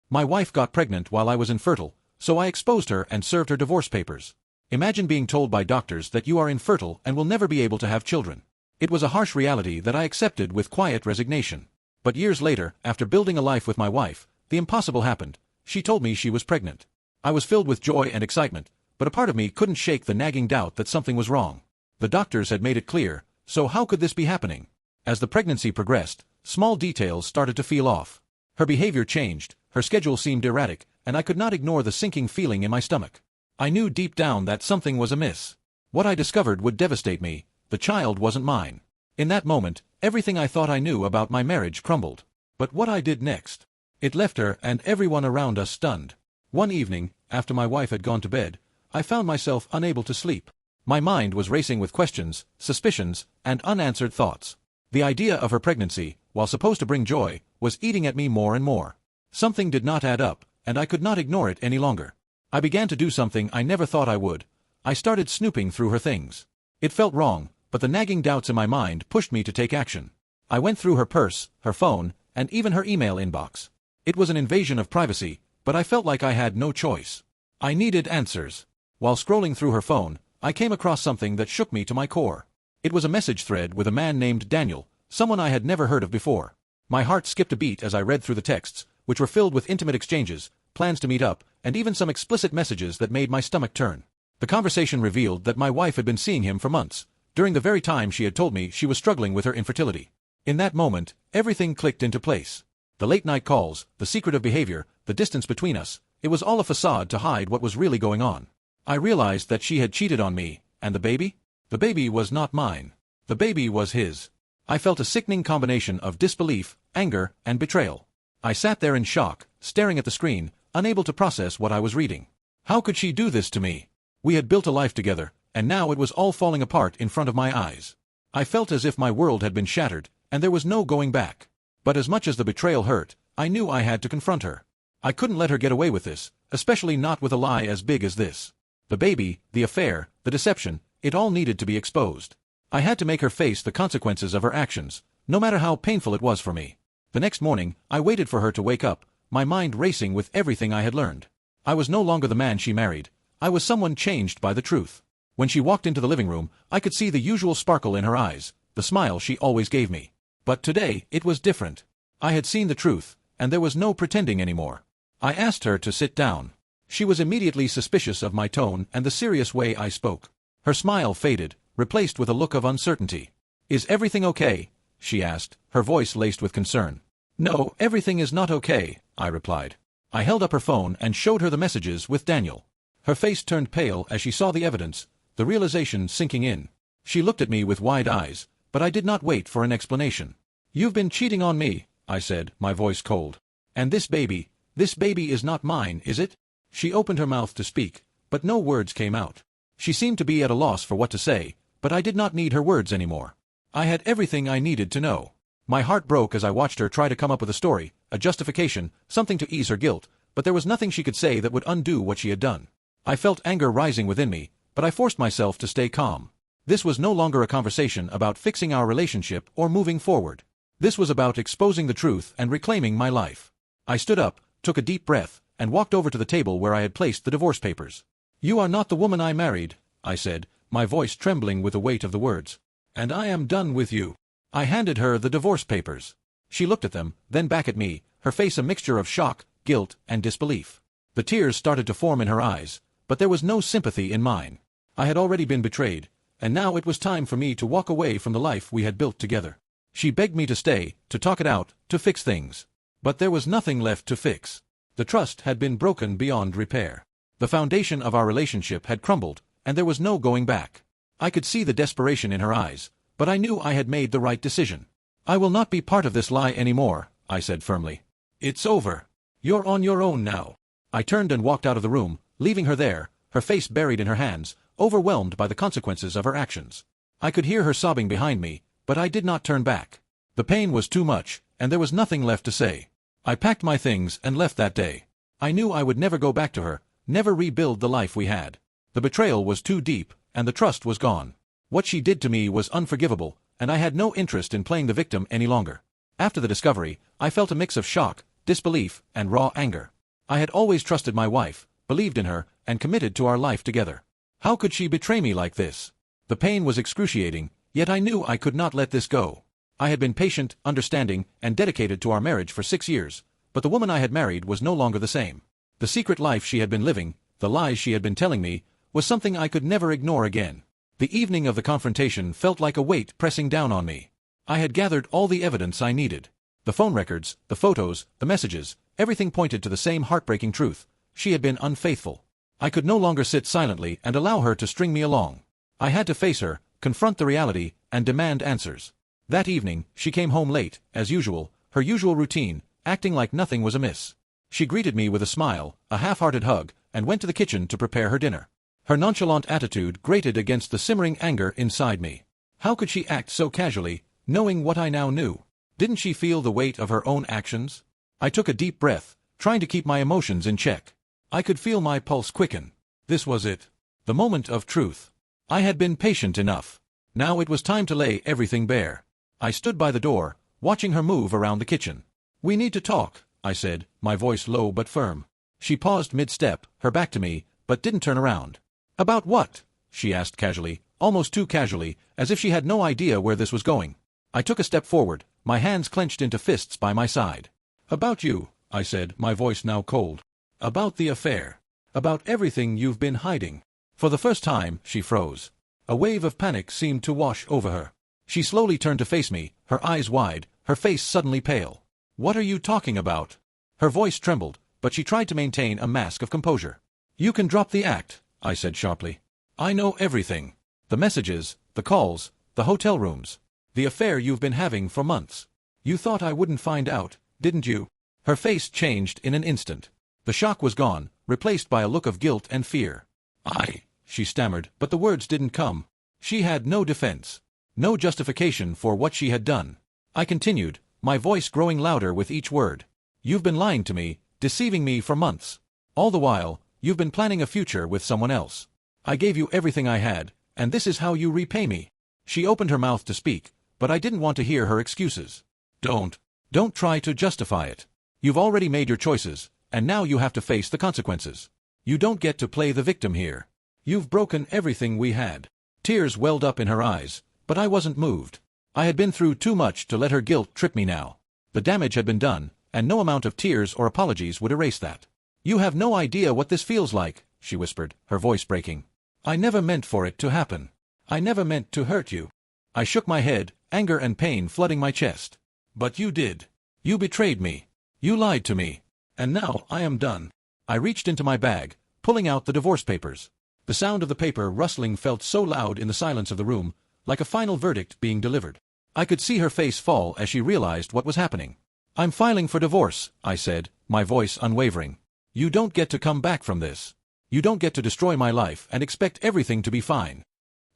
My wife got pregnant while I was infertile, so I exposed her and served her divorce papers. Imagine being told by doctors that you are infertile and will never be able to have children. It was a harsh reality that I accepted with quiet resignation. But years later, after building a life with my wife, the impossible happened. She told me she was pregnant. I was filled with joy and excitement, but a part of me couldn't shake the nagging doubt that something was wrong. The doctors had made it clear, so how could this be happening? As the pregnancy progressed, small details started to feel off. Her behavior changed, her schedule seemed erratic, and I could not ignore the sinking feeling in my stomach. I knew deep down that something was amiss. What I discovered would devastate me. The child wasn't mine. In that moment, everything I thought I knew about my marriage crumbled. But what I did next? It left her and everyone around us stunned. One evening, after my wife had gone to bed, I found myself unable to sleep. My mind was racing with questions, suspicions, and unanswered thoughts. The idea of her pregnancy, while supposed to bring joy, was eating at me more and more. Something did not add up, and I could not ignore it any longer. I began to do something I never thought I would. I started snooping through her things. It felt wrong, but the nagging doubts in my mind pushed me to take action. I went through her purse, her phone, and even her email inbox. It was an invasion of privacy, but I felt like I had no choice. I needed answers. While scrolling through her phone, I came across something that shook me to my core. It was a message thread with a man named Daniel, someone I had never heard of before. My heart skipped a beat as I read through the texts, which were filled with intimate exchanges, plans to meet up, and even some explicit messages that made my stomach turn. The conversation revealed that my wife had been seeing him for months, during the very time she had told me she was struggling with her infertility. In that moment, everything clicked into place. The late-night calls, the secretive behavior, the distance between us, it was all a facade to hide what was really going on. I realized that she had cheated on me, and the baby? The baby was not mine. The baby was his. I felt a sickening combination of disbelief, anger, and betrayal. I sat there in shock, staring at the screen, unable to process what I was reading. How could she do this to me? We had built a life together, and now it was all falling apart in front of my eyes. I felt as if my world had been shattered, and there was no going back. But as much as the betrayal hurt, I knew I had to confront her. I couldn't let her get away with this, especially not with a lie as big as this. The baby, the affair, the deception, it all needed to be exposed. I had to make her face the consequences of her actions, no matter how painful it was for me. The next morning, I waited for her to wake up, my mind racing with everything I had learned. I was no longer the man she married. I was someone changed by the truth. When she walked into the living room, I could see the usual sparkle in her eyes, the smile she always gave me. But today, it was different. I had seen the truth, and there was no pretending anymore. I asked her to sit down. She was immediately suspicious of my tone and the serious way I spoke. Her smile faded, replaced with a look of uncertainty. "Is everything okay?" she asked, her voice laced with concern. "No, everything is not okay," I replied. I held up her phone and showed her the messages with Daniel. Her face turned pale as she saw the evidence, the realization sinking in. She looked at me with wide eyes, but I did not wait for an explanation. "You've been cheating on me," I said, my voice cold. "And this baby is not mine, is it?" She opened her mouth to speak, but no words came out. She seemed to be at a loss for what to say, but I did not need her words anymore. I had everything I needed to know. My heart broke as I watched her try to come up with a story, a justification, something to ease her guilt, but there was nothing she could say that would undo what she had done. I felt anger rising within me, but I forced myself to stay calm. This was no longer a conversation about fixing our relationship or moving forward. This was about exposing the truth and reclaiming my life. I stood up, took a deep breath, and walked over to the table where I had placed the divorce papers. "You are not the woman I married," I said, my voice trembling with the weight of the words. "And I am done with you." I handed her the divorce papers. She looked at them, then back at me, her face a mixture of shock, guilt, and disbelief. The tears started to form in her eyes, but there was no sympathy in mine. I had already been betrayed, and now it was time for me to walk away from the life we had built together. She begged me to stay, to talk it out, to fix things. But there was nothing left to fix. The trust had been broken beyond repair. The foundation of our relationship had crumbled, and there was no going back. I could see the desperation in her eyes, but I knew I had made the right decision. "I will not be part of this lie anymore," I said firmly. "It's over. You're on your own now." I turned and walked out of the room, leaving her there, her face buried in her hands, overwhelmed by the consequences of her actions. I could hear her sobbing behind me, but I did not turn back. The pain was too much, and there was nothing left to say. I packed my things and left that day. I knew I would never go back to her, never rebuild the life we had. The betrayal was too deep, and the trust was gone. What she did to me was unforgivable, and I had no interest in playing the victim any longer. After the discovery, I felt a mix of shock, disbelief, and raw anger. I had always trusted my wife, believed in her, and committed to our life together. How could she betray me like this? The pain was excruciating, yet I knew I could not let this go. I had been patient, understanding, and dedicated to our marriage for 6 years, but the woman I had married was no longer the same. The secret life she had been living, the lies she had been telling me, was something I could never ignore again. The evening of the confrontation felt like a weight pressing down on me. I had gathered all the evidence I needed. The phone records, the photos, the messages, everything pointed to the same heartbreaking truth. She had been unfaithful. I could no longer sit silently and allow her to string me along. I had to face her, confront the reality, and demand answers. That evening, she came home late, as usual, her usual routine, acting like nothing was amiss. She greeted me with a smile, a half-hearted hug, and went to the kitchen to prepare her dinner. Her nonchalant attitude grated against the simmering anger inside me. How could she act so casually, knowing what I now knew? Didn't she feel the weight of her own actions? I took a deep breath, trying to keep my emotions in check. I could feel my pulse quicken. This was it. The moment of truth. I had been patient enough. Now it was time to lay everything bare. I stood by the door, watching her move around the kitchen. "We need to talk," I said, my voice low but firm. She paused mid-step, her back to me, but didn't turn around. "About what?" she asked casually, almost too casually, as if she had no idea where this was going. I took a step forward, my hands clenched into fists by my side. "About you," I said, my voice now cold. "About the affair. About everything you've been hiding." For the first time, she froze. A wave of panic seemed to wash over her. She slowly turned to face me, her eyes wide, her face suddenly pale. "What are you talking about?" Her voice trembled, but she tried to maintain a mask of composure. "You can drop the act," I said sharply. "I know everything. The messages, the calls, the hotel rooms. The affair you've been having for months. You thought I wouldn't find out, didn't you?" Her face changed in an instant. The shock was gone, replaced by a look of guilt and fear. She stammered, but the words didn't come. She had no defense. No justification for what she had done. I continued, my voice growing louder with each word. "You've been lying to me, deceiving me for months. All the while, you've been planning a future with someone else. I gave you everything I had, and this is how you repay me." She opened her mouth to speak, but I didn't want to hear her excuses. Don't try to justify it. You've already made your choices, and now you have to face the consequences. You don't get to play the victim here. You've broken everything we had." Tears welled up in her eyes, but I wasn't moved. I had been through too much to let her guilt trip me now. The damage had been done, and no amount of tears or apologies would erase that. "You have no idea what this feels like," she whispered, her voice breaking. "I never meant for it to happen. I never meant to hurt you." I shook my head, anger and pain flooding my chest. "But you did. You betrayed me. You lied to me. And now I am done." I reached into my bag, pulling out the divorce papers. The sound of the paper rustling felt so loud in the silence of the room, like a final verdict being delivered. I could see her face fall as she realized what was happening. "I'm filing for divorce," I said, my voice unwavering. "You don't get to come back from this. You don't get to destroy my life and expect everything to be fine."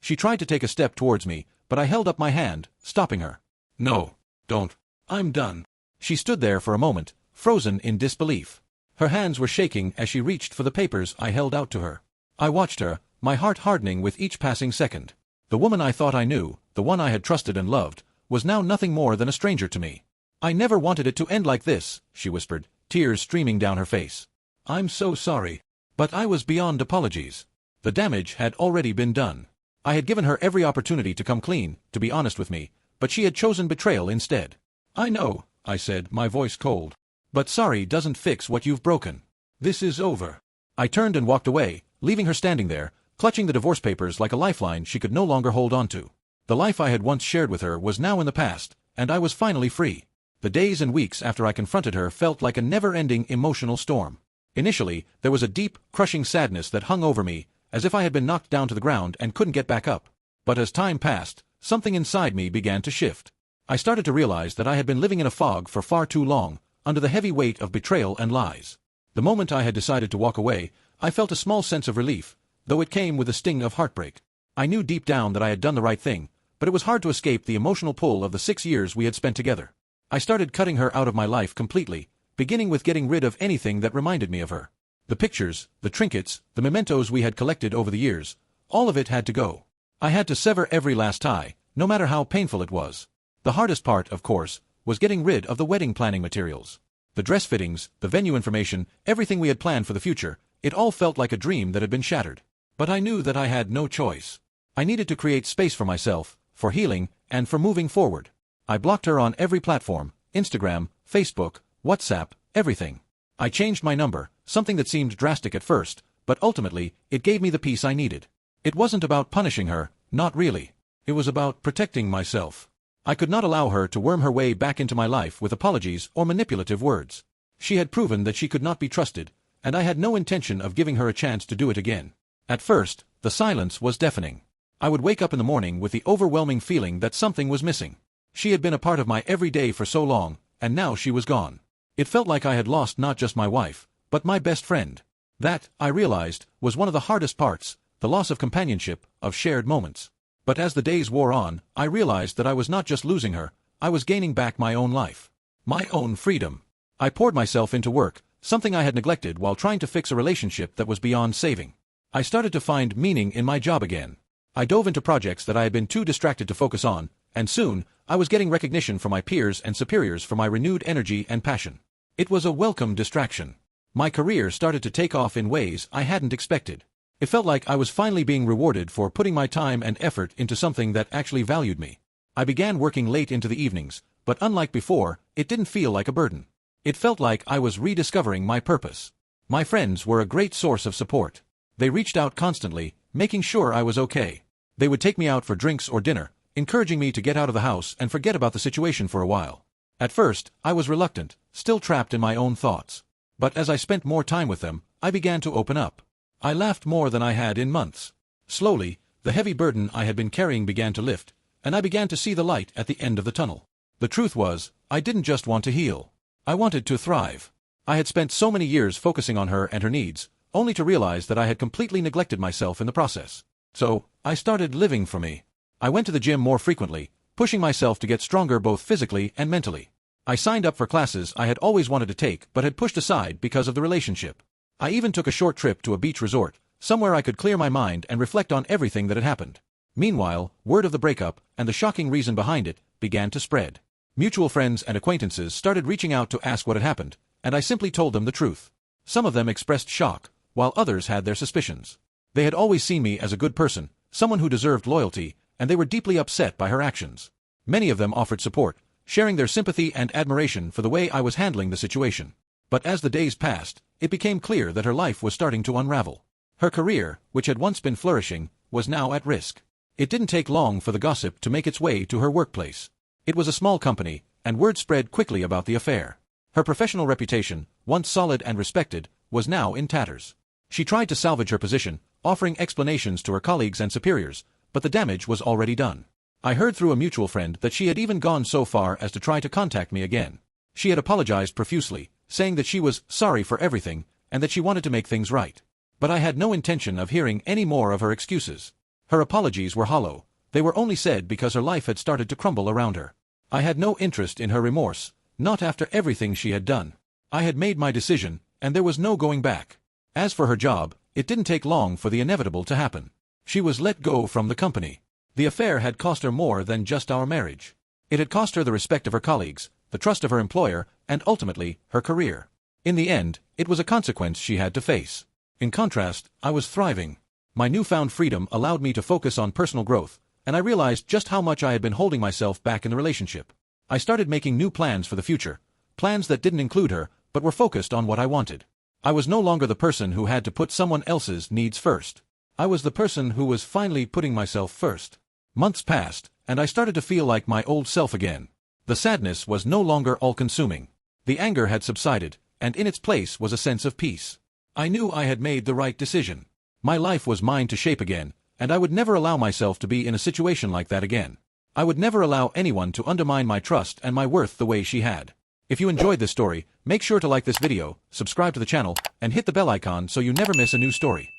She tried to take a step towards me, but I held up my hand, stopping her. "No, don't. I'm done." She stood there for a moment, frozen in disbelief. Her hands were shaking as she reached for the papers I held out to her. I watched her, my heart hardening with each passing second. The woman I thought I knew, the one I had trusted and loved, was now nothing more than a stranger to me. "I never wanted it to end like this," she whispered, tears streaming down her face. "I'm so sorry. But I was beyond apologies. The damage had already been done. I had given her every opportunity to come clean, to be honest with me, but she had chosen betrayal instead." "I know," I said, my voice cold. "But sorry doesn't fix what you've broken. This is over." I turned and walked away, leaving her standing there, clutching the divorce papers like a lifeline she could no longer hold on to. The life I had once shared with her was now in the past, and I was finally free. The days and weeks after I confronted her felt like a never-ending emotional storm. Initially, there was a deep, crushing sadness that hung over me, as if I had been knocked down to the ground and couldn't get back up. But as time passed, something inside me began to shift. I started to realize that I had been living in a fog for far too long, under the heavy weight of betrayal and lies. The moment I had decided to walk away, I felt a small sense of relief, though it came with a sting of heartbreak. I knew deep down that I had done the right thing, but it was hard to escape the emotional pull of the 6 years we had spent together. I started cutting her out of my life completely, beginning with getting rid of anything that reminded me of her. The pictures, the trinkets, the mementos we had collected over the years, all of it had to go. I had to sever every last tie, no matter how painful it was. The hardest part, of course, was getting rid of the wedding planning materials. The dress fittings, the venue information, everything we had planned for the future, it all felt like a dream that had been shattered. But I knew that I had no choice. I needed to create space for myself, for healing, and for moving forward. I blocked her on every platform, Instagram, Facebook, WhatsApp, everything. I changed my number, something that seemed drastic at first, but ultimately, it gave me the peace I needed. It wasn't about punishing her, not really. It was about protecting myself. I could not allow her to worm her way back into my life with apologies or manipulative words. She had proven that she could not be trusted, and I had no intention of giving her a chance to do it again. At first, the silence was deafening. I would wake up in the morning with the overwhelming feeling that something was missing. She had been a part of my every day for so long, and now she was gone. It felt like I had lost not just my wife, but my best friend. That, I realized, was one of the hardest parts, the loss of companionship, of shared moments. But as the days wore on, I realized that I was not just losing her, I was gaining back my own life. My own freedom. I poured myself into work, something I had neglected while trying to fix a relationship that was beyond saving. I started to find meaning in my job again. I dove into projects that I had been too distracted to focus on, and soon, I was getting recognition from my peers and superiors for my renewed energy and passion. It was a welcome distraction. My career started to take off in ways I hadn't expected. It felt like I was finally being rewarded for putting my time and effort into something that actually valued me. I began working late into the evenings, but unlike before, it didn't feel like a burden. It felt like I was rediscovering my purpose. My friends were a great source of support. They reached out constantly, making sure I was okay. They would take me out for drinks or dinner, encouraging me to get out of the house and forget about the situation for a while. At first, I was reluctant, still trapped in my own thoughts. But as I spent more time with them, I began to open up. I laughed more than I had in months. Slowly, the heavy burden I had been carrying began to lift, and I began to see the light at the end of the tunnel. The truth was, I didn't just want to heal. I wanted to thrive. I had spent so many years focusing on her and her needs, only to realize that I had completely neglected myself in the process. So, I started living for me. I went to the gym more frequently, pushing myself to get stronger both physically and mentally. I signed up for classes I had always wanted to take but had pushed aside because of the relationship. I even took a short trip to a beach resort, somewhere I could clear my mind and reflect on everything that had happened. Meanwhile, word of the breakup, and the shocking reason behind it, began to spread. Mutual friends and acquaintances started reaching out to ask what had happened, and I simply told them the truth. Some of them expressed shock, while others had their suspicions. They had always seen me as a good person, someone who deserved loyalty, and they were deeply upset by her actions. Many of them offered support, sharing their sympathy and admiration for the way I was handling the situation. But as the days passed, it became clear that her life was starting to unravel. Her career, which had once been flourishing, was now at risk. It didn't take long for the gossip to make its way to her workplace. It was a small company, and word spread quickly about the affair. Her professional reputation, once solid and respected, was now in tatters. She tried to salvage her position, offering explanations to her colleagues and superiors, but the damage was already done. I heard through a mutual friend that she had even gone so far as to try to contact me again. She had apologized profusely, saying that she was sorry for everything, and that she wanted to make things right. But I had no intention of hearing any more of her excuses. Her apologies were hollow. They were only said because her life had started to crumble around her. I had no interest in her remorse, not after everything she had done. I had made my decision, and there was no going back. As for her job, it didn't take long for the inevitable to happen. She was let go from the company. The affair had cost her more than just our marriage. It had cost her the respect of her colleagues, the trust of her employer, and ultimately, her career. In the end, it was a consequence she had to face. In contrast, I was thriving. My newfound freedom allowed me to focus on personal growth, and I realized just how much I had been holding myself back in the relationship. I started making new plans for the future, plans that didn't include her, but were focused on what I wanted. I was no longer the person who had to put someone else's needs first. I was the person who was finally putting myself first. Months passed, and I started to feel like my old self again. The sadness was no longer all-consuming. The anger had subsided, and in its place was a sense of peace. I knew I had made the right decision. My life was mine to shape again, and I would never allow myself to be in a situation like that again. I would never allow anyone to undermine my trust and my worth the way she had. If you enjoyed this story, make sure to like this video, subscribe to the channel, and hit the bell icon so you never miss a new story.